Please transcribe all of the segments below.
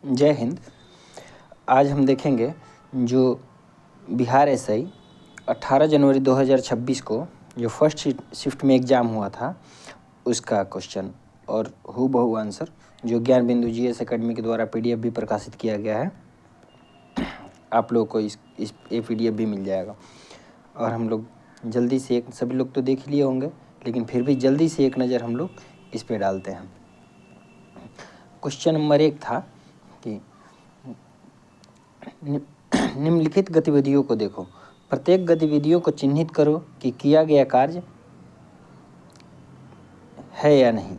जय हिंद। आज हम देखेंगे जो बिहार एसआई 18 जनवरी 2026 को जो फर्स्ट शिफ्ट में एग्ज़ाम हुआ था उसका क्वेश्चन और हूबहू आंसर जो ज्ञान बिंदु जीएस एकेडमी के द्वारा पीडीएफ भी प्रकाशित किया गया है। आप लोगों को इस ये पीडीएफ भी मिल जाएगा और हम लोग जल्दी से सभी लोग तो देख लिए होंगे, लेकिन फिर भी जल्दी से एक नज़र हम लोग इस पे डालते हैं। क्वेश्चन नंबर 1 था कि निम्नलिखित गतिविधियों को देखो, प्रत्येक गतिविधियों को चिन्हित करो कि किया गया कार्य है या नहीं।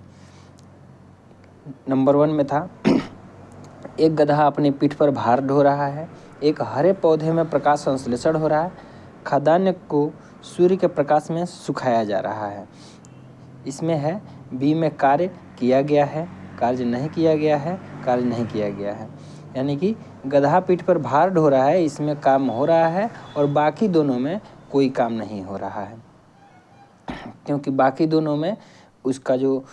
नंबर 1 में था एक गधा अपनी पीठ पर भार ढो रहा है, एक हरे पौधे में प्रकाश संश्लेषण हो रहा है, खाद्यान्न को सूर्य के प्रकाश में सुखाया जा रहा है। इसमें है बी में कार्य किया गया है, कार्य नहीं किया गया है, कार्य नहीं किया गया है। यानी कि गधा पीठ पर भार ढो रहा है, इसमें काम हो रहा है और बाकी दोनों में कोई काम नहीं हो रहा है, क्योंकि बाकी दोनों में उसका जो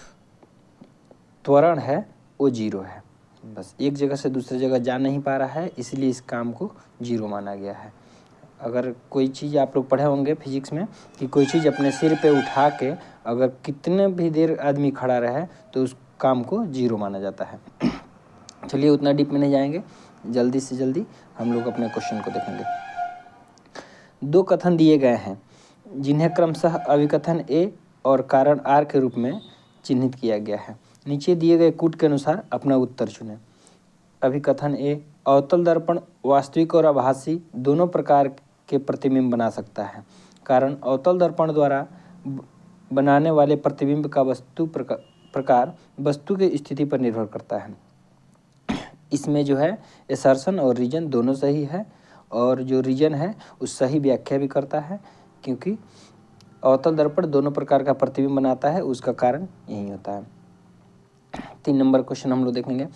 त्वरण है वो 0 है। बस एक जगह से दूसरी जगह जा नहीं पा रहा है, इसलिए इस काम को 0 माना गया है। अगर कोई चीज़ आप लोग पढ़े होंगे फिजिक्स में कि कोई चीज़ अपने सिर पे उठा के अगर कितने भी देर आदमी खड़ा रहे तो उस काम को 0 माना जाता है। चलिए उतना डीप में नहीं जाएंगे, जल्दी से जल्दी हम लोग अपने क्वेश्चन को देखेंगे। 2 कथन दिए गए हैं जिन्हें क्रमशः अभिकथन ए और कारण आर के रूप में चिन्हित किया गया है। नीचे दिए गए कूट के अनुसार अपना उत्तर चुनें। अभिकथन ए, अवतल दर्पण वास्तविक और आभासी दोनों प्रकार के प्रतिबिंब बना सकता है। कारण अवतल दर्पण द्वारा बनाने वाले प्रतिबिंब का प्रकार वस्तु की स्थिति पर निर्भर करता है। इसमें जो है एसर्शन और रीजन दोनों सही है, और जो रीजन है उस सही व्याख्या भी करता है, क्योंकि अवतल दर्पण दोनों प्रकार का प्रतिबिंब बनाता है, उसका कारण यही होता है। 3 नंबर क्वेश्चन हम लोग देखेंगे,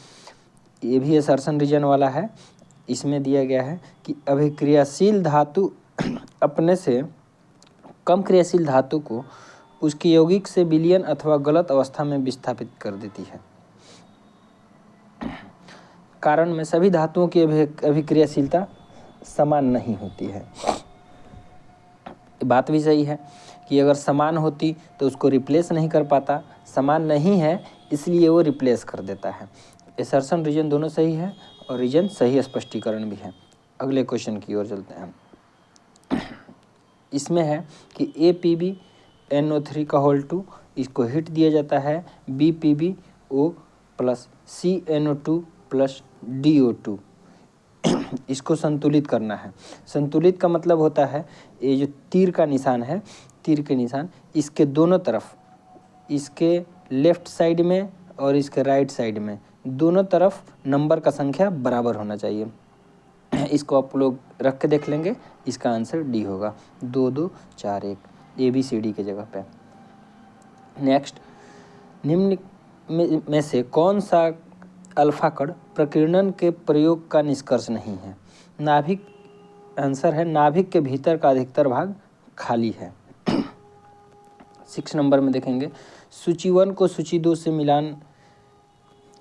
ये भी एसर्शन रीजन वाला है। इसमें दिया गया है कि अभिक्रियाशील धातु अपने से कम क्रियाशील धातु को उसकी यौगिक से विलयन अथवा गलत अवस्था में विस्थापित कर देती है। कारण में सभी धातुओं की अभिक्रियाशीलता समान नहीं होती है। बात भी सही है कि अगर समान होती तो उसको रिप्लेस नहीं कर पाता, समान नहीं है इसलिए वो रिप्लेस कर देता है। एसर्शन रीजन दोनों सही है और रीजन सही स्पष्टीकरण भी है। अगले क्वेश्चन की ओर चलते हैं। इसमें है कि ApBNO3 का होल 2 इसको हिट दिया जाता है BpBO plus CNO2 plus DO2 इसको संतुलित करना है। संतुलित का मतलब होता है ये जो तीर का निशान है, तीर के निशान इसके दोनों तरफ, इसके लेफ्ट साइड में और इसके राइट साइड में दोनों तरफ नंबर का संख्या बराबर होना चाहिए। इसको आप लोग रख के देख लेंगे, इसका आंसर डी होगा। 2 2 4 1 ABCD के जगह पे। नेक्स्ट, निम्न में से कौन सा अल्फा कण प्रकीर्णन के प्रयोग का निष्कर्ष नहीं है। नाभिक, आंसर है नाभिक के भीतर का अधिकतर भाग खाली है। 6 नंबर में देखेंगे, सूची 1 को सूची 2 से मिलान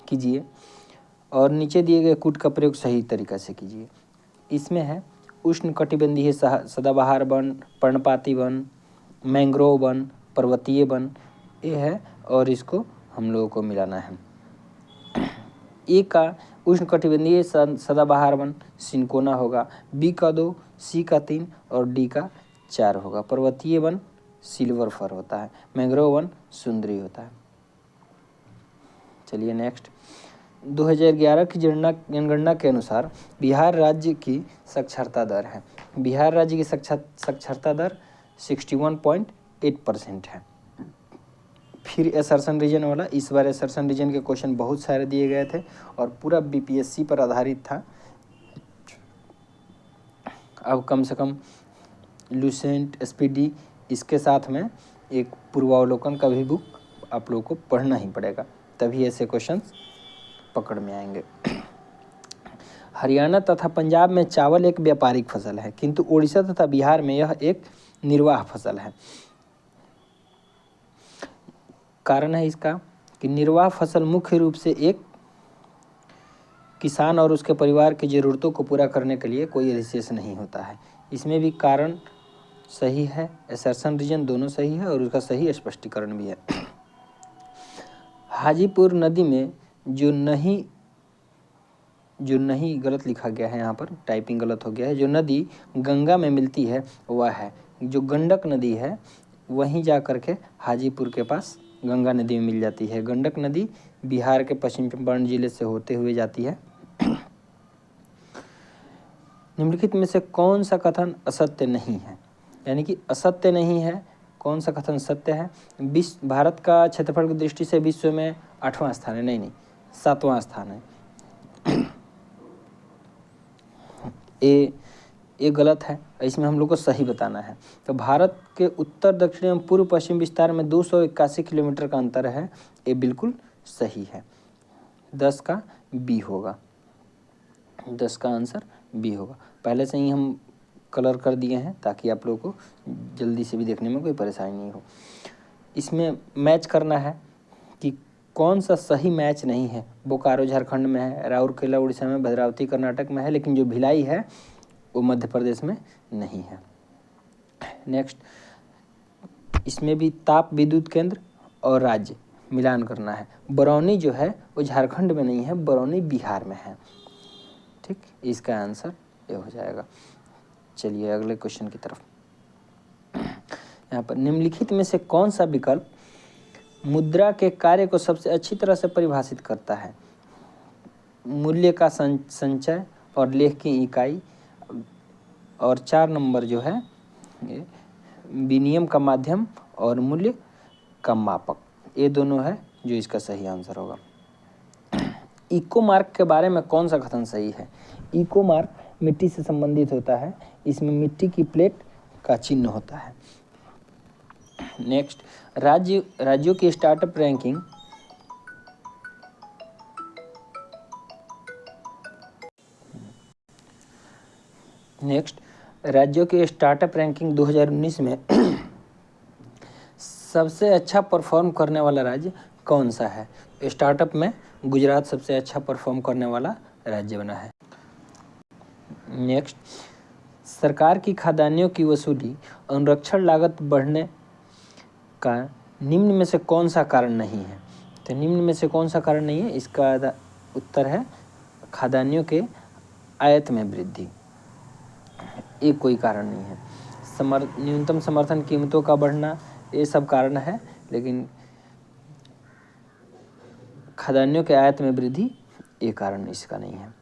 कीजिए और नीचे दिए गए कूट का प्रयोग सही तरीका से कीजिए। इसमें है उष्णकटिबंधीय सदाबहार वन, पर्णपाती वन, मैंग्रोव वन, पर्वतीय वन, ये है और इसको हम लोगों को मिलाना है। ए का उष्णकटिबंधीय सदाबहार वन सिंकोना होगा, बी का 2, सी का 3 और डी का 4 होगा। पर्वतीय वन सिल्वर फर होता है, मैंग्रोव वन सुंदरी होता है। चलिए नेक्स्ट, 2011 की जनगणना के अनुसार बिहार राज्य की साक्षरता दर है। बिहार राज्य की साक्षरता दर 61.8% है। फिर एसर्शन रीजन वाला, इस बार एसर्शन रीजन के क्वेश्चन बहुत सारे दिए गए थे और पूरा BPSC पर आधारित था। अब कम से कम लूसेंट, SPD इसके साथ में एक पूर्वावलोकन का भी बुक आप लोगों को पढ़ना ही पड़ेगा, तभी ऐसे क्वेश्चंस पकड़ में आएंगे। हरियाणा तथा पंजाब में चावल एक व्यापारिक फसल है, किंतु उड़ीसा तथा बिहार में यह एक निर्वाह फसल है। कारण है इसका कि निर्वाह फसल मुख्य रूप से एक किसान और उसके परिवार की ज़रूरतों को पूरा करने के लिए कोई रिसेस नहीं होता है। इसमें भी कारण सही है, असर्शन रीजन दोनों सही है और उसका सही स्पष्टीकरण भी है। हाजीपुर नदी में जो नहीं गलत लिखा गया है, यहाँ पर टाइपिंग गलत हो गया है। जो नदी गंगा में मिलती है वह है, जो गंडक नदी है वहीं जा कर के हाजीपुर के पास गंगा नदी में मिल जाती है। गंडक नदी बिहार के पश्चिम चंपारण जिले से होते हुए जाती है। निम्नलिखित में से कौन सा कथन असत्य नहीं है, यानी कि असत्य नहीं है, कौन सा कथन सत्य है? भारत का क्षेत्रफल की दृष्टि से विश्व में 8वां स्थान है, नहीं 7वां स्थान है। ये गलत है, इसमें हम लोग को सही बताना है। तो भारत के उत्तर दक्षिण एवं पूर्व पश्चिम विस्तार में 281 किलोमीटर का अंतर है, ये बिल्कुल सही है। 10 का बी होगा, 10 का आंसर बी होगा। पहले से ही हम कलर कर दिए हैं ताकि आप लोगों को जल्दी से भी देखने में कोई परेशानी नहीं हो। इसमें मैच करना है कि कौन सा सही मैच नहीं है। बोकारो झारखंड में है, राउरकेला उड़ीसा में, भद्रावती कर्नाटक में है, लेकिन जो भिलाई है वो मध्य प्रदेश में नहीं है। नेक्स्ट, इसमें भी ताप विद्युत केंद्र और राज्य मिलान करना है। बरौनी जो है वो झारखंड में नहीं है, बरौनी बिहार में है। ठीक, इसका आंसर ये हो जाएगा। चलिए अगले क्वेश्चन की तरफ। यहाँ पर निम्नलिखित में से कौन सा विकल्प मुद्रा के कार्य को सबसे अच्छी तरह से परिभाषित करता है? मूल्य का संचय और लेख की इकाई, और 4 नंबर जो है विनिमय का माध्यम और मूल्य का मापक, ये दोनों है जो इसका सही आंसर होगा। इको मार्क के बारे में कौन सा कथन सही है? इको मार्क मिट्टी से संबंधित होता है, इसमें मिट्टी की प्लेट का चिन्ह होता है। नेक्स्ट, राज्यों की स्टार्टअप रैंकिंग राज्यों की स्टार्टअप रैंकिंग 2019 में सबसे अच्छा परफॉर्म करने वाला राज्य कौन सा है? स्टार्टअप में गुजरात सबसे अच्छा परफॉर्म करने वाला राज्य बना है। नेक्स्ट, सरकार की खाद्यान्नों की वसूली अनुरक्षण लागत बढ़ने का निम्न में से कौन सा कारण नहीं है? तो निम्न में से कौन सा कारण नहीं है, इसका उत्तर है खाद्यान्नों के आयात में वृद्धि। एक कोई कारण नहीं है। न्यूनतम समर्थन कीमतों का बढ़ना, ये सब कारण है, लेकिन खाद्यान्नों के आयात में वृद्धि ये कारण इसका नहीं है।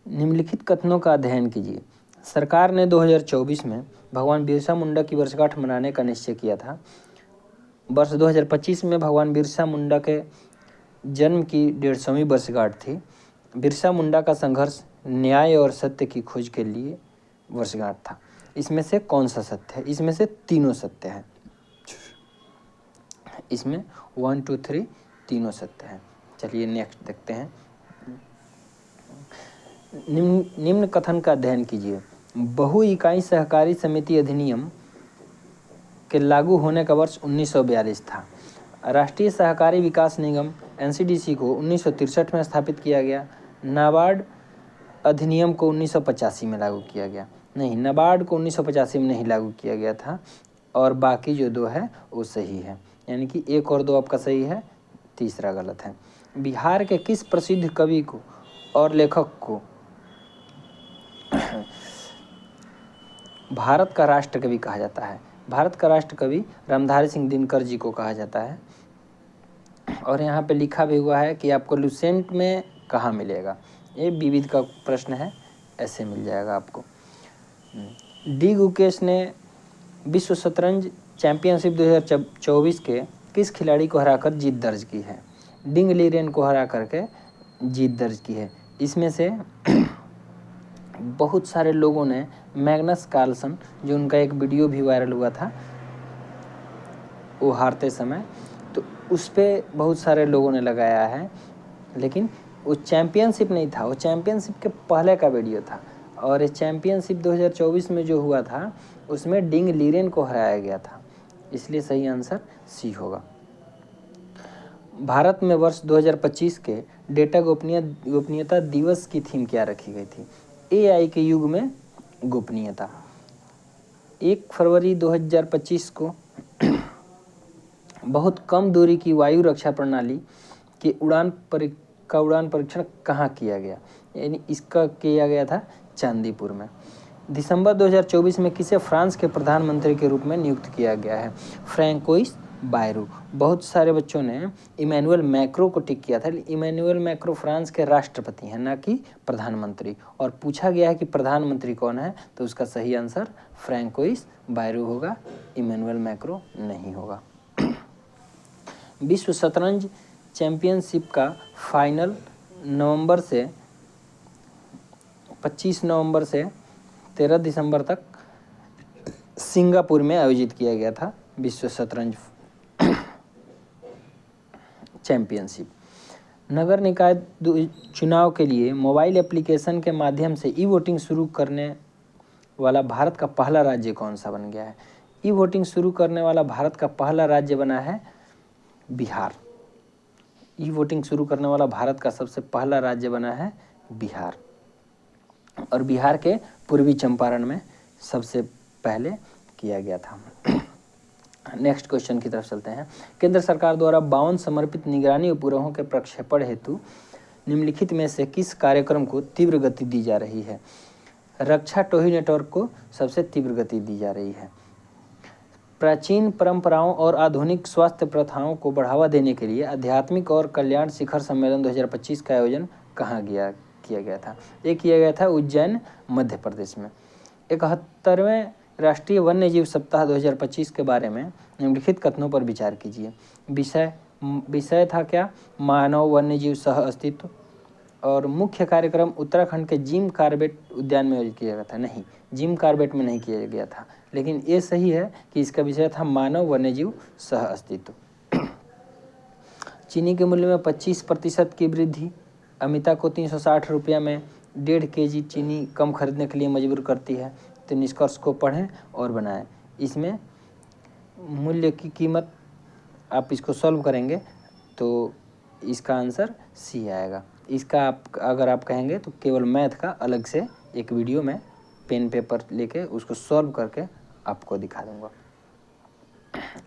निम्नलिखित कथनों का अध्ययन कीजिए। सरकार ने 2024 में भगवान बिरसा मुंडा की वर्षगांठ मनाने का निश्चय किया था। वर्ष 2025 में भगवान बिरसा मुंडा के जन्म की 150वीं वर्षगांठ थी। बिरसा मुंडा का संघर्ष न्याय और सत्य की खोज के लिए वर्षगांठ था। इसमें से कौन सा सत्य है? इसमें से तीनों सत्य है। इसमें 1 2 3 तीनों सत्य है। चलिए नेक्स्ट देखते हैं। निम्न कथन का अध्ययन कीजिए। बहु इकाई सहकारी समिति अधिनियम के लागू होने का वर्ष 1942 था। राष्ट्रीय सहकारी विकास निगम NCDC को 1963 में स्थापित किया गया। नाबार्ड अधिनियम को 1985 में लागू किया गया। नहीं, नाबार्ड को 1985 में नहीं लागू किया गया था, और बाकी जो 2 है वो सही है, यानी कि 1 और 2 आपका सही है, तीसरा गलत है। बिहार के किस प्रसिद्ध कवि को और लेखक को भारत का राष्ट्र कवि कहा जाता है? भारत का राष्ट्र कवि रामधारी सिंह दिनकर जी को कहा जाता है। और यहाँ पे लिखा भी हुआ है कि आपको लुसेंट में कहाँ मिलेगा। ये विविध का प्रश्न है, ऐसे मिल जाएगा आपको। डी गुकेश ने विश्व शतरंज चैंपियनशिप 2024 के किस खिलाड़ी को हराकर जीत दर्ज की है? डिंग लीरेन को हरा करके जीत दर्ज की है। इसमें से बहुत सारे लोगों ने मैग्नस कार्लसन, जो उनका एक वीडियो भी वायरल हुआ था वो हारते समय, तो उस पर बहुत सारे लोगों ने लगाया है, लेकिन वो चैम्पियनशिप नहीं था, वो चैम्पियनशिप के पहले का वीडियो था। और ये चैम्पियनशिप 2024 में जो हुआ था उसमें डिंग लीरेन को हराया गया था, इसलिए सही आंसर सी होगा। भारत में वर्ष 2025 के डेटा गोपनीयता दिवस की थीम क्या रखी गई थी? एआई के युग में गोपनीयता। 1 फरवरी 2025 को बहुत कम दूरी की वायु रक्षा प्रणाली के उड़ान परीक्षण कहाँ किया गया? यानी इसका किया गया था चांदीपुर में। दिसंबर 2024 में किसे फ्रांस के प्रधानमंत्री के रूप में नियुक्त किया गया है? François Bayrou. बहुत सारे बच्चों ने इमैनुअल मैक्रो को टिक किया था। इमैनुअल मैक्रो फ्रांस के राष्ट्रपति हैं, ना कि प्रधानमंत्री। और पूछा गया है कि प्रधानमंत्री कौन है, तो उसका सही आंसर फ्रैंकोइस बायरू होगा, इमैनुअल मैक्रो नहीं होगा। विश्व शतरंज चैंपियनशिप का फाइनल 25 नवंबर से 13 दिसंबर तक सिंगापुर में आयोजित किया गया था। विश्व शतरंज चैंपियनशिप। नगर निकाय चुनाव के लिए मोबाइल एप्लीकेशन के माध्यम से ई वोटिंग शुरू करने वाला भारत का पहला राज्य कौन सा बन गया है? ई वोटिंग शुरू करने वाला भारत का पहला राज्य बना है बिहार। ई वोटिंग शुरू करने वाला भारत का सबसे पहला राज्य बना है बिहार, और बिहार के पूर्वी चंपारण में सबसे पहले किया गया था। नेक्स्ट क्वेश्चन की तरफ चलते हैं। केंद्र सरकार द्वारा 52 समर्पित निगरानी उपग्रहों के प्रक्षेपण हेतु निम्नलिखित में से किस कार्यक्रम को तीव्र गति दी जा रही है? रक्षा टोही नेटवर्क को सबसे तीव्र गति दी जा रही है। प्राचीन परंपराओं और आधुनिक स्वास्थ्य प्रथाओं को बढ़ावा देने के लिए आध्यात्मिक और कल्याण शिखर सम्मेलन 2025 का आयोजन कहाँ किया गया था? ये किया गया था उज्जैन, मध्य प्रदेश में। 71वें राष्ट्रीय वन्यजीव सप्ताह 2025 के बारे में निम्नलिखित कथनों पर विचार कीजिए। विषय था क्या? मानव वन्यजीव सह अस्तित्व। और मुख्य कार्यक्रम उत्तराखंड के जिम कॉर्बेट उद्यान में आयोजित किया गया था। नहीं, जिम कॉर्बेट में नहीं किया गया था, लेकिन ये सही है कि इसका विषय था मानव वन्यजीव सह अस्तित्व। चीनी के मूल्य में 25% की वृद्धि अमिता को 360 रुपया में 1.5 kg चीनी कम खरीदने के लिए मजबूर करती है। तो निष्कर्ष को पढ़ें और बनाएं। इसमें मूल्य की कीमत, आप इसको सॉल्व करेंगे तो इसका आंसर सी आएगा। इसका अगर आप कहेंगे तो केवल मैथ का अलग से एक वीडियो में पेन पेपर लेके उसको सॉल्व करके आपको दिखा दूंगा।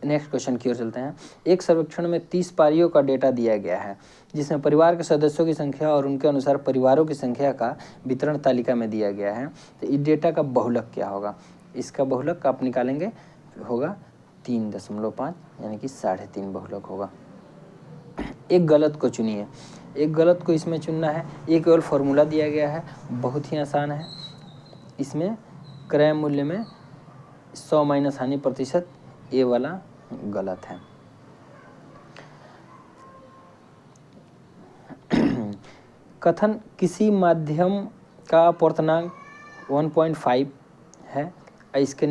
नेक्स्ट क्वेश्चन की ओर चलते हैं। एक सर्वेक्षण में 30 पारियों का डेटा दिया गया है, जिसमें परिवार के सदस्यों की संख्या और उनके अनुसार परिवारों की संख्या का वितरण तालिका में दिया गया है। तो इस डेटा का बहुलक क्या होगा? इसका बहुलक आप निकालेंगे होगा 3.5, यानी कि 3.5 बहुलक होगा। एक गलत को चुनिए। एक गलत को इसमें चुनना है। ये केवल फॉर्मूला दिया गया है, बहुत ही आसान है। इसमें क्रय मूल्य में 100 माइनस हानि प्रतिशत, ये वाला गलत है। कथन किसी माध्यम का अपवर्तनांक 1.5 है। इसके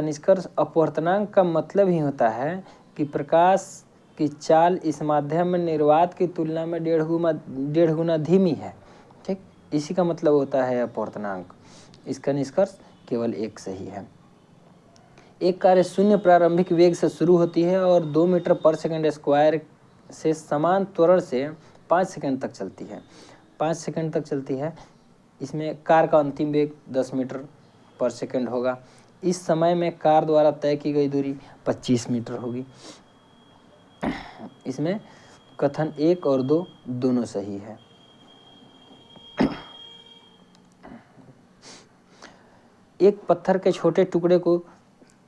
निष्कर्ष अपवर्तनांक का मतलब ही होता है कि प्रकाश की चाल इस माध्यम में निर्वात की तुलना में 1.5 गुना धीमी है। ठीक, इसी का मतलब होता है अपवर्तनांक। इसका निष्कर्ष केवल एक सही है। एक कार्य शून्य प्रारंभिक वेग से शुरू होती है और 2 मीटर पर सेकंड स्क्वायर से समान त्वरण से 5 सेकंड तक चलती है। 5 सेकंड तक चलती है। इसमें कार का अंतिम वेग 10 मीटर पर सेकंड होगा। इस समय में कार द्वारा तय की गई दूरी 25 मीटर होगी। इसमें कथन 1 और 2 दोनों सही है। एक पत्थर के छोटे टुकड़े को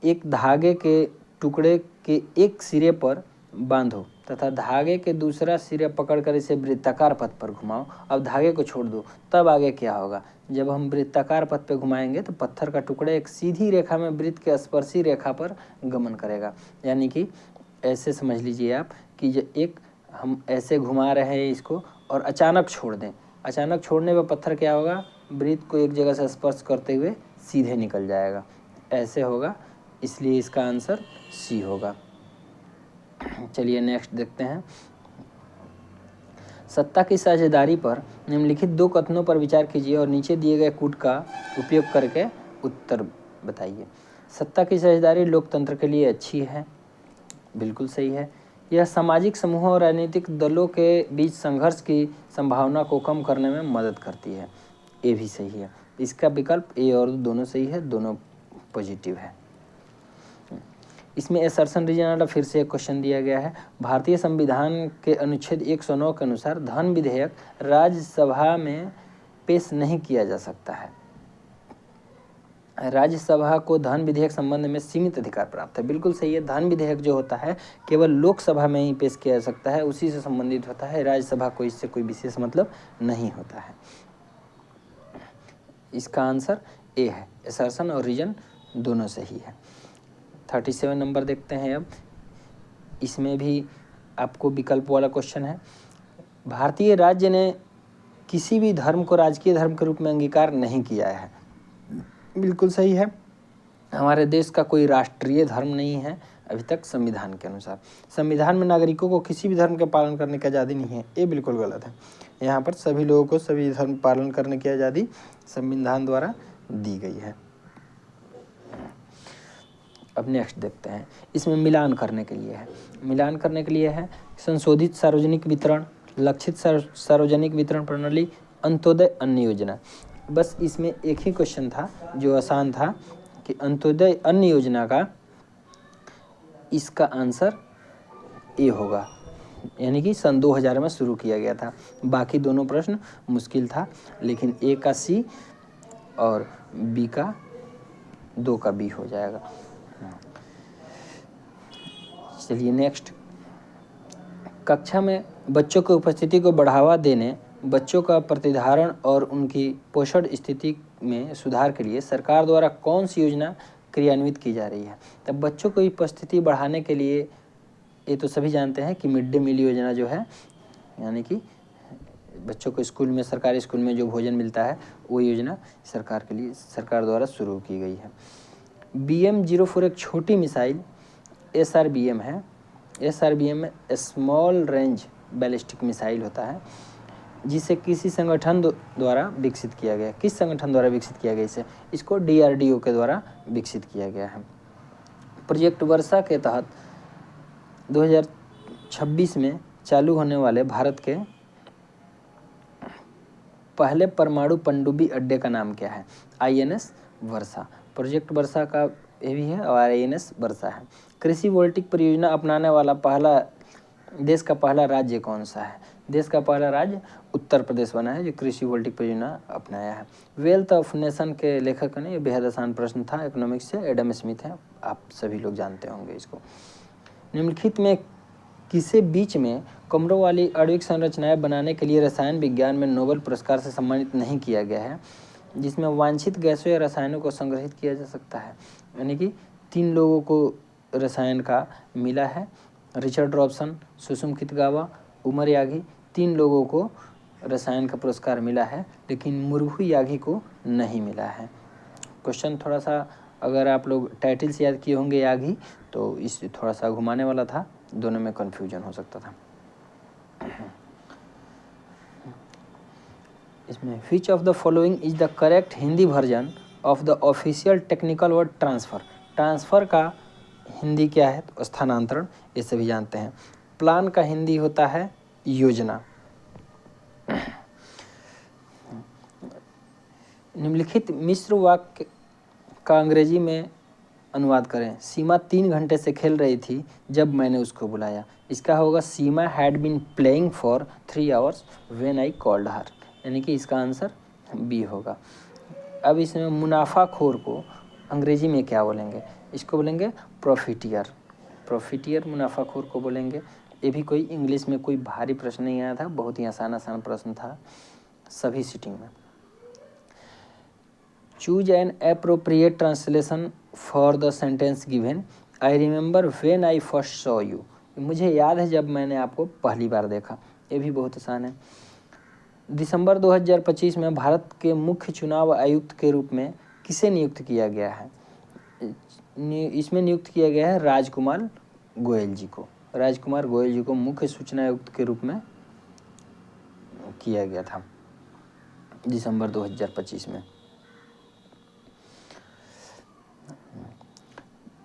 एक धागे के टुकड़े के एक सिरे पर बांधो तथा धागे के दूसरा सिरे पकड़कर इसे वृत्ताकार पथ पर घुमाओ। अब धागे को छोड़ दो, तब आगे क्या होगा? जब हम वृत्ताकार पथ पर घुमाएंगे तो पत्थर का टुकड़ा एक सीधी रेखा में वृत्त के स्पर्शी रेखा पर गमन करेगा। यानी कि ऐसे समझ लीजिए आप कि हम ऐसे घुमा रहे हैं इसको और अचानक छोड़ दें। अचानक छोड़ने पर पत्थर क्या होगा? वृत्त को एक जगह से स्पर्श करते हुए सीधे निकल जाएगा। ऐसे होगा, इसलिए इसका आंसर सी होगा। चलिए नेक्स्ट देखते हैं। सत्ता की साझेदारी पर निम्नलिखित 2 कथनों पर विचार कीजिए और नीचे दिए गए कूट का उपयोग करके उत्तर बताइए। सत्ता की साझेदारी लोकतंत्र के लिए अच्छी है, बिल्कुल सही है। यह सामाजिक समूहों और राजनीतिक दलों के बीच संघर्ष की संभावना को कम करने में मदद करती है। ये भी सही है। इसका विकल्प ए और दोनों सही है, दोनों पॉजिटिव है। इसमें असर्शन रीजन वाला फिर से एक क्वेश्चन दिया गया है। भारतीय संविधान के अनुच्छेद 109 के अनुसार धन विधेयक राज्यसभा में पेश नहीं किया जा सकता है। राज्यसभा को धन विधेयक संबंध में सीमित अधिकार प्राप्त है। बिल्कुल सही है। धन विधेयक जो होता है केवल लोकसभा में ही पेश किया जा सकता है, उसी से संबंधित होता है। राज्यसभा को इससे कोई विशेष मतलब नहीं होता है। इसका आंसर ए है। असर्शन और रीजन दोनों सही है। 37 नंबर देखते हैं अब। इसमें भी आपको विकल्प वाला क्वेश्चन है। भारतीय राज्य ने किसी भी धर्म को राजकीय धर्म के रूप में अंगीकार नहीं किया है। बिल्कुल सही है। हमारे देश का कोई राष्ट्रीय धर्म नहीं है अभी तक संविधान के अनुसार। संविधान में नागरिकों को किसी भी धर्म के पालन करने की आज़ादी नहीं है, ये बिल्कुल गलत है। यहाँ पर सभी लोगों को सभी धर्म पालन करने की आज़ादी संविधान द्वारा दी गई है। अब नेक्स्ट देखते हैं। इसमें मिलान करने के लिए है। मिलान करने के लिए है संशोधित सार्वजनिक वितरण, लक्षित सार्वजनिक वितरण प्रणाली, अंत्योदय अन्न योजना। बस इसमें एक ही क्वेश्चन था जो आसान था कि अंत्योदय अन्न योजना का इसका आंसर ए होगा, यानी कि सन 2000 में शुरू किया गया था। बाकी दोनों प्रश्न मुश्किल था, लेकिन ए का सी और बी का 2 का बी हो जाएगा। चलिए नेक्स्ट। कक्षा में बच्चों की उपस्थिति को बढ़ावा देने, बच्चों का प्रतिधारण और उनकी पोषण स्थिति में सुधार के लिए सरकार द्वारा कौन सी योजना क्रियान्वित की जा रही है। तब बच्चों की उपस्थिति बढ़ाने के लिए ये तो सभी जानते हैं कि मिड डे मील योजना जो है, यानी कि बच्चों को स्कूल में, सरकारी स्कूल में जो भोजन मिलता है, वो योजना सरकार के लिए, सरकार द्वारा शुरू की गई है। BM-04 एक छोटी मिसाइल SRBM है। SRBM में स्मॉल रेंज बैलिस्टिक मिसाइल होता है, जिसे किसी संगठन द्वारा विकसित किया गया। किस संगठन द्वारा विकसित किया गया इसको DRDO के द्वारा विकसित किया गया है। प्रोजेक्ट वर्षा के तहत 2026 में चालू होने वाले भारत के पहले परमाणु पनडुब्बी अड्डे का नाम क्या है। INS वर्षा। प्रोजेक्ट वर्षा का ये भी है और INS वर्षा है। कृषि वोल्टिक परियोजना अपनाने वाला देश का पहला राज्य कौन सा है। देश का पहला राज्य उत्तर प्रदेश बना है जो कृषि वोल्टिक परियोजना अपनाया है। वेल्थ ऑफ नेशन के लेखक ने, ये बेहद आसान प्रश्न था, इकोनॉमिक्स से एडम स्मिथ है, आप सभी लोग जानते होंगे इसको। निम्नलिखित में किसे बीच में कमरों वाली आणविक संरचनाएं बनाने के लिए रसायन विज्ञान में नोबेल पुरस्कार से सम्मानित नहीं किया गया है, जिसमें वांछित गैसों या रसायनों को संग्रहित किया जा सकता है। यानी कि 3 लोगों को रसायन का मिला है, रिचर्ड रॉबसन, सुसुम कितगावा, उमर यागी। 3 लोगों को रसायन का पुरस्कार मिला है, लेकिन मुर्गू यागी को नहीं मिला है। क्वेश्चन थोड़ा सा, अगर आप लोग टाइटल से याद किए होंगे यागी, तो इस थोड़ा सा घुमाने वाला था, दोनों में कन्फ्यूजन हो सकता था। इसमें which of the following is the correct Hindi version of the official technical word transfer. Transfer का हिंदी क्या है, तो स्थानांतरण, ये सभी जानते हैं। प्लान का हिंदी होता है योजना। निम्नलिखित मिश्र वाक्य का अंग्रेजी में अनुवाद करें। सीमा 3 घंटे से खेल रही थी जब मैंने उसको बुलाया। इसका होगा Seema had been playing for 3 hours when I called her, यानी कि इसका आंसर बी होगा। अब इसमें मुनाफाखोर को अंग्रेजी में क्या बोलेंगे, इसको बोलेंगे प्रॉफिटियर। प्रॉफिटियर मुनाफाखोर को बोलेंगे। ये भी कोई इंग्लिश में कोई भारी प्रश्न नहीं आया था, बहुत ही आसान प्रश्न था सभी सीटिंग में। Choose an appropriate translation for the sentence given. I remember when I first saw you. मुझे याद है जब मैंने आपको पहली बार देखा। ये भी बहुत आसान है। दिसंबर 2025 में भारत के मुख्य चुनाव आयुक्त के रूप में किसे नियुक्त किया गया है। इसमें नियुक्त किया गया है राजकुमार गोयल जी को। राजकुमार गोयल जी को मुख्य सूचना आयुक्त के रूप में किया गया था दिसंबर 2025 में।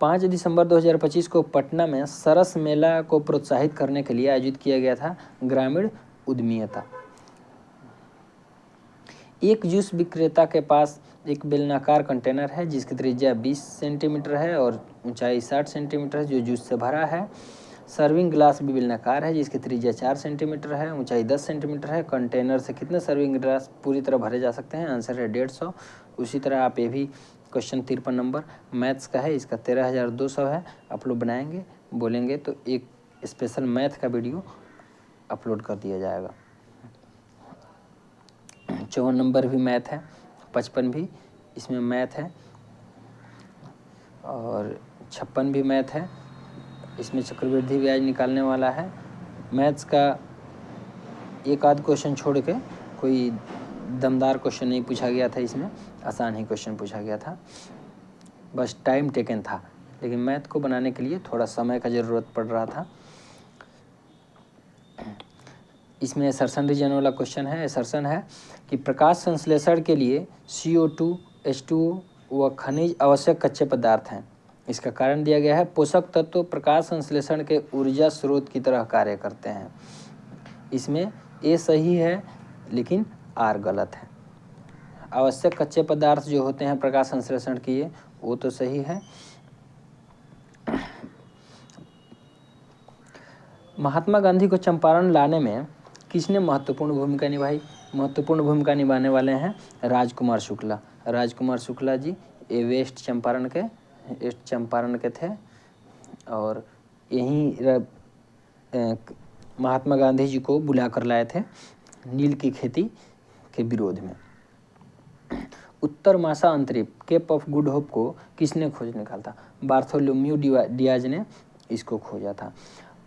5 दिसंबर 2025 को पटना में सरस मेला को प्रोत्साहित करने के लिए आयोजित किया गया था ग्रामीण उद्यमिता। एक जूस विक्रेता के पास एक बेलनाकार कंटेनर है जिसकी त्रिज्या 20 सेंटीमीटर है और ऊंचाई 60 सेंटीमीटर है, जो जूस से भरा है। सर्विंग ग्लास भी बेलनाकार है जिसकी त्रिज्या 4 सेंटीमीटर है, ऊंचाई 10 सेंटीमीटर है। कंटेनर से कितने सर्विंग ग्लास पूरी तरह भरे जा सकते हैं? आंसर है 150। उसी तरह आप ये भी क्वेश्चन 53 नंबर मैथ्स का है, इसका 13,200 है। आप लोग बनाएंगे, बोलेंगे तो एक स्पेशल मैथ का वीडियो अपलोड कर दिया जाएगा। 54 नंबर भी मैथ है, 55 भी इसमें मैथ है और 56 भी मैथ है। इसमें चक्रवृद्धि ब्याज निकालने वाला है। मैथ्स का एक आध क्वेश्चन छोड़ के कोई दमदार क्वेश्चन नहीं पूछा गया था, इसमें आसान ही क्वेश्चन पूछा गया था, बस टाइम टेकन था। लेकिन मैथ को बनाने के लिए थोड़ा समय का ज़रूरत पड़ रहा था। इसमें असर्शन रीजन वाला क्वेश्चन है। असर्शन है कि प्रकाश संश्लेषण के लिए CO2, H2O व खनिज आवश्यक कच्चे पदार्थ हैं। इसका कारण दिया गया है पोषक तत्व प्रकाश संश्लेषण के ऊर्जा स्रोत की तरह कार्य करते हैं। इसमें ए सही है लेकिन आर गलत है। आवश्यक कच्चे पदार्थ जो होते हैं प्रकाश संश्लेषण किए वो तो सही है। महात्मा गांधी को चंपारण लाने में किसने महत्वपूर्ण भूमिका निभाई? महत्वपूर्ण भूमिका निभाने वाले हैं राजकुमार शुक्ला। राजकुमार शुक्ला जी ये वेस्ट चंपारण के थे और यहीं महात्मा गांधी जी को बुला कर लाए थे नील की खेती के विरोध में। उत्तर मासा अंतरिप केप ऑफ गुड होप को किसने खोज निकाला? बार्थोलोम्यू डियाज ने इसको खोजा था।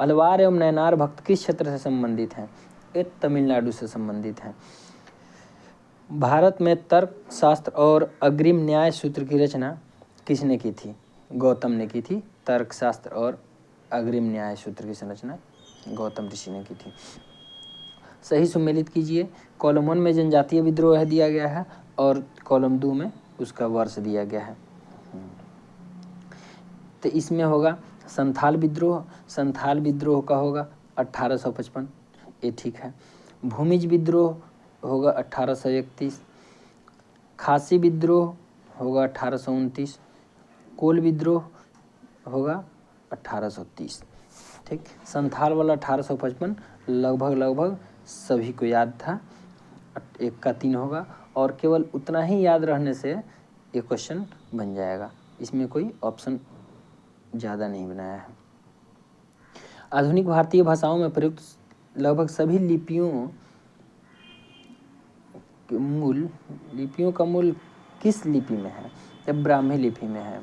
अलवार एवं नैनार भक्त किस क्षेत्र से संबंधित हैं? ये तमिलनाडु से संबंधित हैं। भारत में तर्क शास्त्र और अग्रिम न्याय सूत्र की रचना किसने की थी? गौतम ने की थी। तर्क शास्त्र और अग्रिम न्याय सूत्र की संरचना गौतम ऋषि ने की थी। सही सुमेलित कीजिए। कॉलम 1 में जनजातीय विद्रोह दिया गया है और कॉलम 2 में उसका वर्ष दिया गया है। तो इसमें होगा संथाल विद्रोह। संथाल विद्रोह का होगा 1855, ये ठीक है। भूमिज विद्रोह होगा 1831। खासी विद्रोह होगा 1829। कोल विद्रोह होगा 1830। ठीक, संथाल वाला 1855 लगभग सभी को याद था। 1 का 3 होगा और केवल उतना ही याद रहने से ये क्वेश्चन बन जाएगा। इसमें कोई ऑप्शन ज़्यादा नहीं बनाया है। आधुनिक भारतीय भाषाओं में प्रयुक्त लगभग सभी लिपियों का मूल किस लिपि में है? जब ब्राह्मी लिपि में है।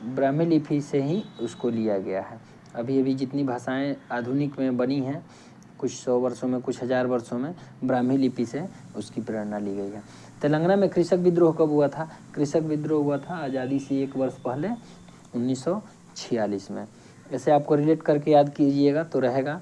ब्राह्मी लिपि से ही उसको लिया गया है। अभी जितनी भाषाएं आधुनिक में बनी हैं, कुछ 100 वर्षों में, कुछ 1000 वर्षों में ब्राह्मी लिपि से उसकी प्रेरणा ली गई है। तेलंगाना में कृषक विद्रोह कब हुआ था? कृषक विद्रोह हुआ था आज़ादी से 1 वर्ष पहले 1946 में। ऐसे आपको रिलेट करके याद कीजिएगा तो रहेगा।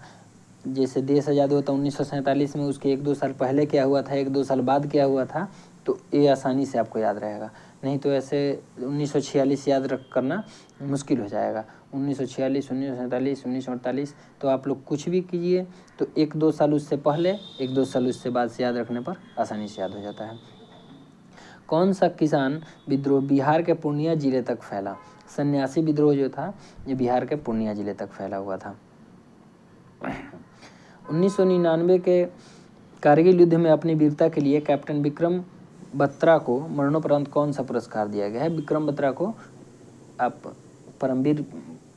जैसे देश आज़ाद हुआ था 1947 में, उसके 1-2 साल पहले क्या हुआ था, 1-2 साल बाद क्या हुआ था, तो ये आसानी से आपको याद रहेगा। नहीं तो ऐसे 1946 याद रख करना मुश्किल हो जाएगा। 1946, 1947, 1948 तो आप लोग कुछ भी कीजिए तो 1-2 साल उससे पहले, 1-2 साल उससे बाद से याद रखने पर आसानी से याद हो जाता है। कौन सा किसान विद्रोह बिहार के पूर्णिया जिले तक फैला? सन्यासी विद्रोह जो था ये बिहार के पूर्णिया जिले तक फैला हुआ था। 1999 के कारगिल युद्ध में अपनी वीरता के लिए कैप्टन विक्रम बत्रा को मरणोपरांत कौन सा पुरस्कार दिया गया है? विक्रम बत्रा को आप परमवीर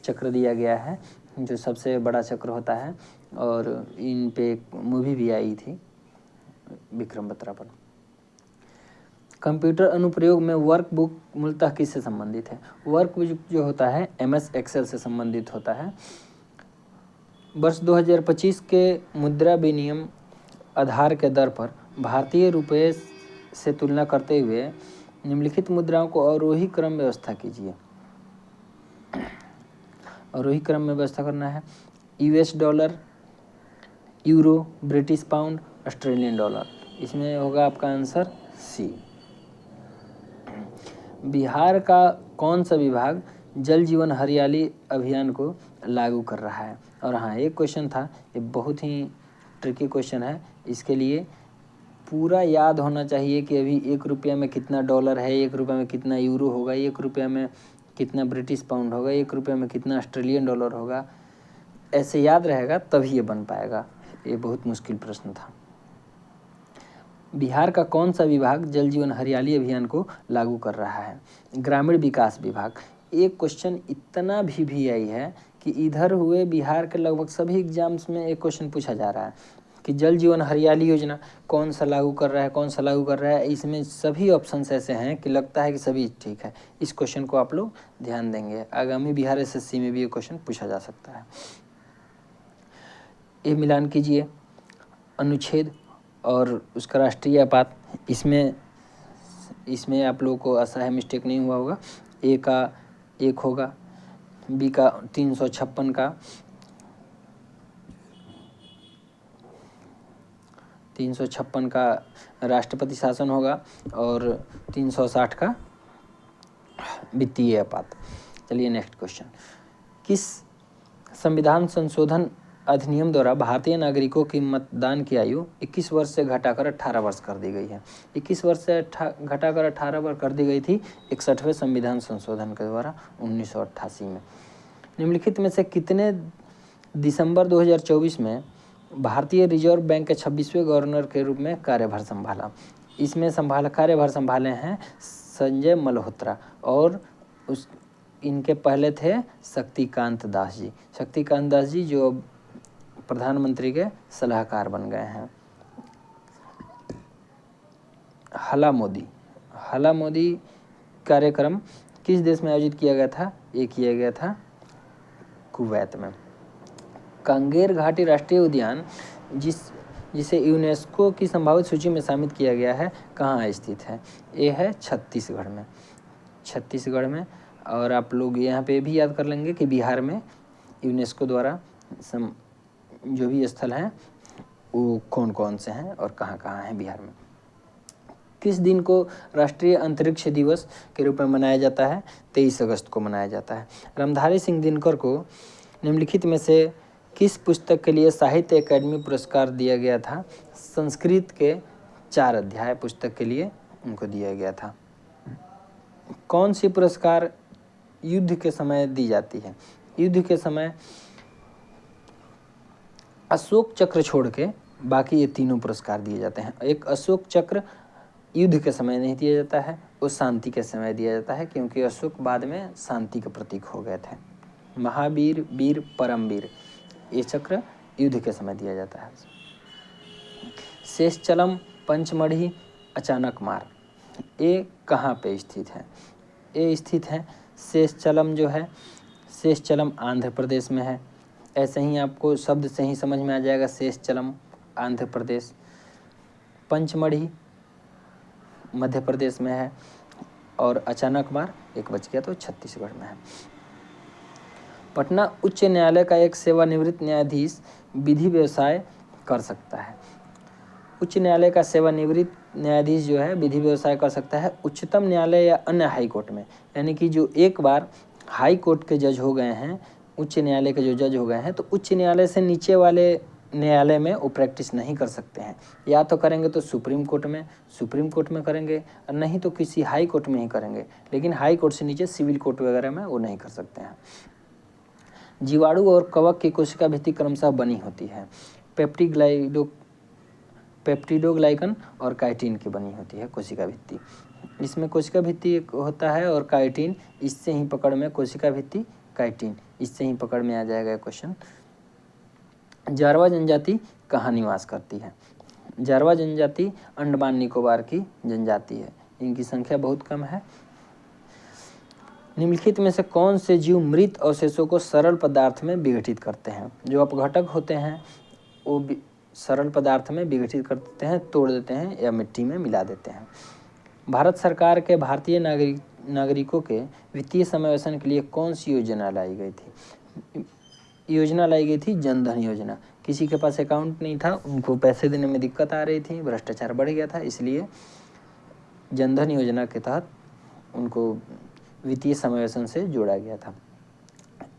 चक्र दिया गया है, जो सबसे बड़ा चक्र होता है, और इन पे एक मूवी भी आई थी विक्रम बत्रा पर। कंप्यूटर अनुप्रयोग में वर्कबुक मूलतः किससे संबंधित है? वर्कबुक जो होता है MS एक्सेल से संबंधित होता है। वर्ष 2025 के मुद्रा विनिमय आधार के दर पर भारतीय रुपये से तुलना करते हुए निम्नलिखित मुद्राओं को अवरोही क्रम व्यवस्था कीजिए। अवरोही क्रम में व्यवस्था करना है। US dollar, euro, British pound, Australian dollar. इसमें होगा आपका आंसर C। बिहार का कौन सा विभाग जल जीवन हरियाली अभियान को लागू कर रहा है? और हाँ, एक क्वेश्चन था, ये बहुत ही ट्रिकी क्वेश्चन है, इसके लिए पूरा याद होना चाहिए कि अभी 1 रुपया में कितना डॉलर है, 1 रुपया में कितना यूरो होगा, 1 रुपया में कितना ब्रिटिश पाउंड होगा, 1 रुपया में कितना ऑस्ट्रेलियन डॉलर होगा। ऐसे याद रहेगा तभी ये बन पाएगा। ये बहुत मुश्किल प्रश्न था। बिहार का कौन सा विभाग जल जीवन हरियाली अभियान को लागू कर रहा है? ग्रामीण विकास विभाग। एक क्वेश्चन इतना भी आई है कि इधर हुए बिहार के लगभग सभी एग्जाम्स में एक क्वेश्चन पूछा जा रहा है कि जल जीवन हरियाली योजना कौन सा लागू कर रहा है, कौन सा लागू कर रहा है। इसमें सभी ऑप्शंस ऐसे हैं कि लगता है कि सभी ठीक है। इस क्वेश्चन को आप लोग ध्यान देंगे, आगामी बिहार एसएससी में भी ये क्वेश्चन पूछा जा सकता है। ये मिलान कीजिए अनुच्छेद और उसका राष्ट्रीय आपात। इसमें आप लोगों को असहाय मिस्टेक नहीं हुआ होगा। ए का 1 होगा, बी का 356 का 356 का राष्ट्रपति शासन होगा और 360 का वित्तीय आपात। चलिए नेक्स्ट क्वेश्चन। किस संविधान संशोधन अधिनियम द्वारा भारतीय नागरिकों की मतदान की आयु 21 वर्ष से घटाकर 18 वर्ष कर दी गई है? 21 वर्ष से घटाकर 18 वर्ष कर दी गई थी 61वें संविधान संशोधन के द्वारा 1988 में। निम्नलिखित में से कितने दिसंबर 2024 में भारतीय रिजर्व बैंक के 26वें गवर्नर के रूप में कार्यभार संभाला? इसमें कार्यभार संभाले हैं संजय मल्होत्रा और इनके पहले थे शक्तिकांत दास जी। शक्तिकांत दास जी जो प्रधानमंत्री के सलाहकार बन गए हैं। हला मोदी कार्यक्रम किस देश में आयोजित किया गया था? ये किया गया था कुवैत में। कांगेर घाटी राष्ट्रीय उद्यान जिसे यूनेस्को की संभावित सूची में शामिल किया गया है, कहाँ स्थित है? ये है छत्तीसगढ़ में। और आप लोग यहाँ पे भी याद कर लेंगे कि बिहार में यूनेस्को द्वारा जो भी स्थल हैं वो कौन कौन से हैं और कहाँ कहाँ हैं बिहार में। किस दिन को राष्ट्रीय अंतरिक्ष दिवस के रूप में मनाया जाता है? 23 अगस्त को मनाया जाता है। रामधारी सिंह दिनकर को निम्नलिखित में से किस पुस्तक के लिए साहित्य अकादमी पुरस्कार दिया गया था? संस्कृत के 4 अध्याय पुस्तक के लिए उनको दिया गया था। कौन सी पुरस्कार युद्ध के समय दी जाती है? युद्ध के समय अशोक चक्र छोड़ के बाकी ये तीनों पुरस्कार दिए जाते हैं। एक अशोक चक्र युद्ध के समय नहीं दिया जाता है, वो शांति के समय दिया जाता है, क्योंकि अशोक बाद में शांति के प्रतीक हो गए थे। महावीर, वीर, परमवीर, ये चक्र युद्ध के समय दिया जाता है। शेषचलम, पंचमढ़ी, अचानक मार, ये कहाँ पे स्थित है? ये स्थित है शेषचलम जो है, शेषचलम आंध्र प्रदेश में है। ऐसे ही आपको शब्द से ही समझ में आ जाएगा, शेषचलम आंध्र प्रदेश। पंचमढ़ी मध्य प्रदेश में है और अचानक मार एक बच गया तो छत्तीसगढ़ में है। पटना उच्च न्यायालय का एक सेवानिवृत्त न्यायाधीश विधि व्यवसाय कर सकता है? उच्च न्यायालय का सेवानिवृत्त न्यायाधीश जो है विधि व्यवसाय कर सकता है उच्चतम न्यायालय या अन्य हाई कोर्ट में। यानी कि जो एक बार हाई कोर्ट के जज हो गए हैं, उच्च न्यायालय के जो जज हो गए हैं, तो उच्च न्यायालय से नीचे वाले न्यायालय में वो प्रैक्टिस नहीं कर सकते हैं। या तो करेंगे तो सुप्रीम कोर्ट में करेंगे, और नहीं तो किसी हाई कोर्ट में ही करेंगे। लेकिन हाई कोर्ट से नीचे सिविल कोर्ट वगैरह में वो नहीं कर सकते हैं। जीवाणु और कवक की कोशिका भित्ति क्रमशः बनी होती है। पेप्टिडोग्लाइकन और काइटिन की बनी होती है कोशिका भित्ति। इसमें कोशिका भित्ति एक होता है और काइटिन, इससे ही पकड़ में कोशिका भित्ति, काइटिन, इससे ही पकड़ में आ जाएगा क्वेश्चन। जारवा जनजाति कहाँ निवास करती है? जारवा जनजाति अंडमान निकोबार की जनजाति है, इनकी संख्या बहुत कम है। निम्नलिखित में से कौन से जीव मृत अवशेषों को सरल पदार्थ में विघटित करते हैं? जो अपघटक होते हैं वो सरल पदार्थ में विघटित कर देते हैं, तोड़ देते हैं या मिट्टी में मिला देते हैं। भारत सरकार के भारतीय नागरिकों के वित्तीय समावेशन के लिए कौन सी योजना लाई गई थी? योजना लाई गई थी जनधन योजना। किसी के पास अकाउंट नहीं था, उनको पैसे देने में दिक्कत आ रही थी, भ्रष्टाचार बढ़ गया था, इसलिए जनधन योजना के तहत उनको वित्तीय समावेशन से जोड़ा गया था।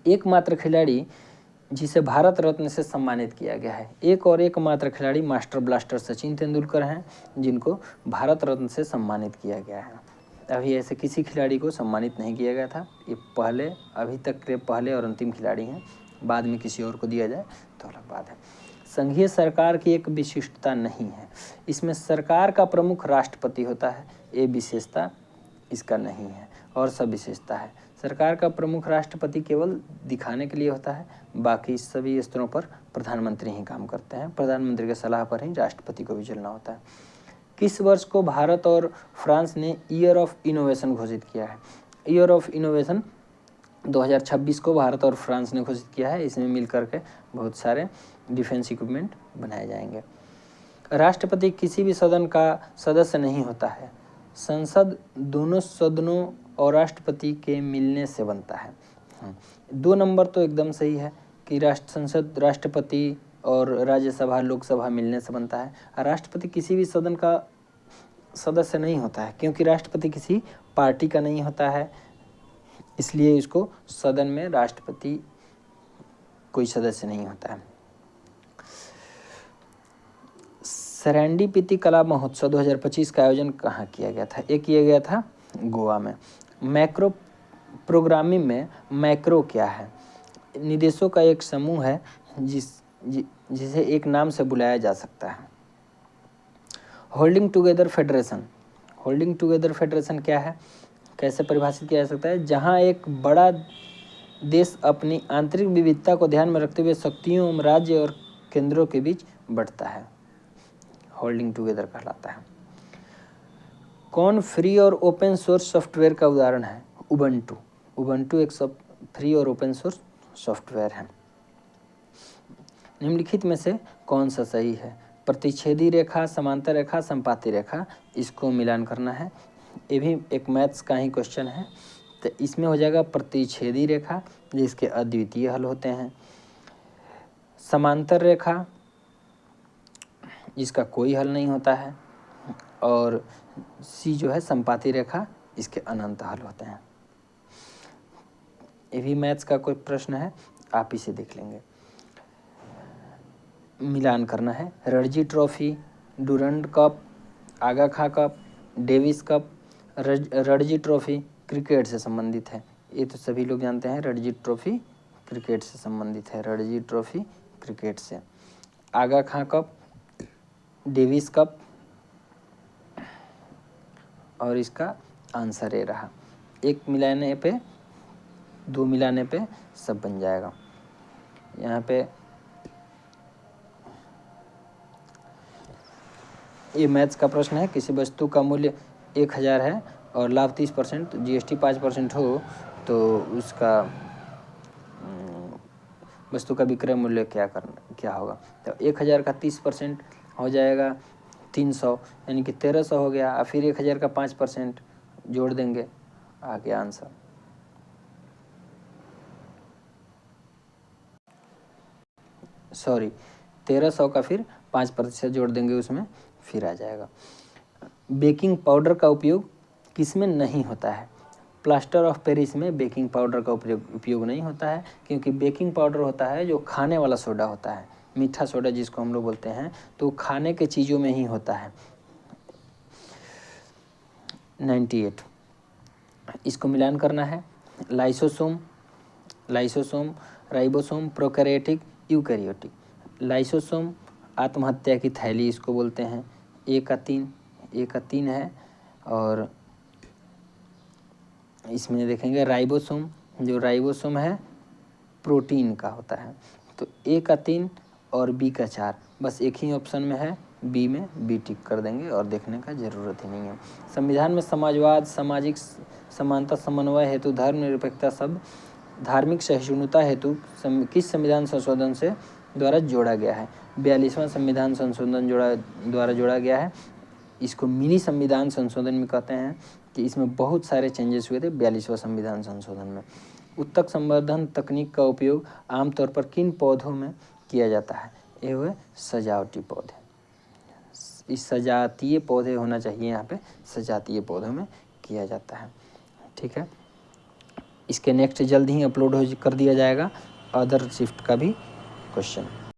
एकमात्र खिलाड़ी जिसे भारत रत्न से सम्मानित किया गया है, एकमात्र खिलाड़ी मास्टर ब्लास्टर सचिन तेंदुलकर हैं, जिनको भारत रत्न से सम्मानित किया गया है। अभी ऐसे किसी खिलाड़ी को सम्मानित नहीं किया गया था। ये अभी तक के पहले और अंतिम खिलाड़ी हैं। बाद में किसी और को दिया जाए तो अलग बात है। संघीय सरकार की एक विशिष्टता नहीं है, इसमें सरकार का प्रमुख राष्ट्रपति होता है। ये विशेषता इसका नहीं है और सब विशेषता है। सरकार का प्रमुख राष्ट्रपति केवल दिखाने के लिए होता है, बाकी सभी स्तरों पर प्रधानमंत्री ही काम करते हैं। प्रधानमंत्री की सलाह पर ही राष्ट्रपति को भी चलना होता है। किस वर्ष को भारत और फ्रांस ने ईयर ऑफ इनोवेशन घोषित किया है? ईयर ऑफ इनोवेशन 2026 को भारत और फ्रांस ने घोषित किया है। इसमें मिलकर के बहुत सारे डिफेंस इक्विपमेंट बनाए जाएंगे। राष्ट्रपति किसी भी सदन का सदस्य नहीं होता है। संसद दोनों सदनों और राष्ट्रपति के मिलने से बनता है। 2 नंबर तो एकदम सही है कि संसद राष्ट्रपति और राज्यसभा लोकसभा मिलने से बनता है। राष्ट्रपति किसी भी सदन का सदस्य नहीं होता है, क्योंकि राष्ट्रपति किसी पार्टी का नहीं होता है, इसलिए इसको सदन में राष्ट्रपति कोई सदस्य नहीं होता है। सेरेंडिपिटी कला महोत्सव 2025 का आयोजन कहाँ किया गया था? एक किया गया था गोवा में। मैक्रो प्रोग्रामिंग में मैक्रो क्या है? निदेशों का एक समूह है जिसे एक नाम से बुलाया जा सकता है। होल्डिंग टुगेदर फेडरेशन क्या है? कैसे परिभाषित किया जा सकता है? जहां एक बड़ा देश अपनी आंतरिक विविधता को ध्यान में रखते हुए शक्तियों, राज्य और केंद्रों के बीच बढ़ता है, होल्डिंग टुगेदर कहलाता है। कौन फ्री और ओपन सोर्स सॉफ्टवेयर का उदाहरण है? उबंटू एक फ्री और ओपन सोर्स सॉफ्टवेयर है। निम्नलिखित में से कौन सा सही है? प्रतिच्छेदी रेखा, समांतर रेखा, संपाती रेखा, इसको मिलान करना है। ये भी एक मैथ्स का ही क्वेश्चन है, तो इसमें हो जाएगा प्रतिच्छेदी रेखा, जिसके अद्वितीय हल होते हैं। समांतर रेखा, जिसका कोई हल नहीं होता है। और सी जो है संपाती रेखा, इसके अनंत हल होते हैं। ये भी मैथ्स का कोई प्रश्न है, आप इसे देख लेंगे। मिलान करना है। Ranji trophy, Durand cup, Aga Khan cup, Davis cup. Ranji trophy cricket से संबंधित है, ये तो सभी लोग जानते हैं। रणजी ट्रॉफी क्रिकेट से संबंधित है। रणजी ट्रॉफी क्रिकेट से। आगा खां कप, डेविस कप, और इसका आंसर ये रहा। 1 मिलाने पे 2 मिलाने पे सब बन जाएगा। यहाँ पे ये मैथ्स का प्रश्न है। किसी वस्तु का मूल्य 1000 है और लाभ 30%, जीएसटी 5% हो तो उसका वस्तु का विक्रय मूल्य क्या होगा? तो 1000 का 30% हो जाएगा 300, यानी कि 1300 हो गया। और फिर 1000 का 5% जोड़ देंगे, आ गया आंसर। सॉरी, 1300 का फिर 5% जोड़ देंगे उसमें, फिर आ जाएगा। बेकिंग पाउडर का उपयोग किसमें नहीं होता है? प्लास्टर ऑफ पेरिस में बेकिंग पाउडर का उपयोग नहीं होता है, क्योंकि बेकिंग पाउडर होता है जो खाने वाला सोडा होता है, मीठा सोडा जिसको हम लोग बोलते हैं, तो खाने के चीज़ों में ही होता है। 98, इसको मिलान करना है। Lysosome, ribosome, prokaryotic, eukaryotic. Lysosome आत्महत्या की थैली इसको बोलते हैं। ए का 3 है। और इसमें देखेंगे राइबोसोम, जो राइबोसोम है प्रोटीन का होता है। तो ए का 3 और बी का 4, बस एक ही ऑप्शन में है, बी में बी टिक कर देंगे और देखने का ज़रूरत ही नहीं है। संविधान में समाजवाद, सामाजिक समानता, समन्वय हेतु धर्मनिरपेक्षता शब्द धार्मिक सहिष्णुता हेतु किस संविधान संशोधन से द्वारा जोड़ा गया है? 42वां संविधान संशोधन द्वारा जोड़ा गया है। इसको मिनी संविधान संशोधन में कहते हैं कि इसमें बहुत सारे चेंजेस हुए थे 42वां संविधान संशोधन में। उत्तक संवर्धन तकनीक का उपयोग आमतौर पर किन पौधों में किया जाता है? ये हुए सजावटी पौधे। इस सजातीय पौधे होना चाहिए, यहाँ पे सजातीय पौधों में किया जाता है। ठीक है, इसके नेक्स्ट जल्द ही अपलोड कर दिया जाएगा अदर शिफ्ट का भी क्वेश्चन।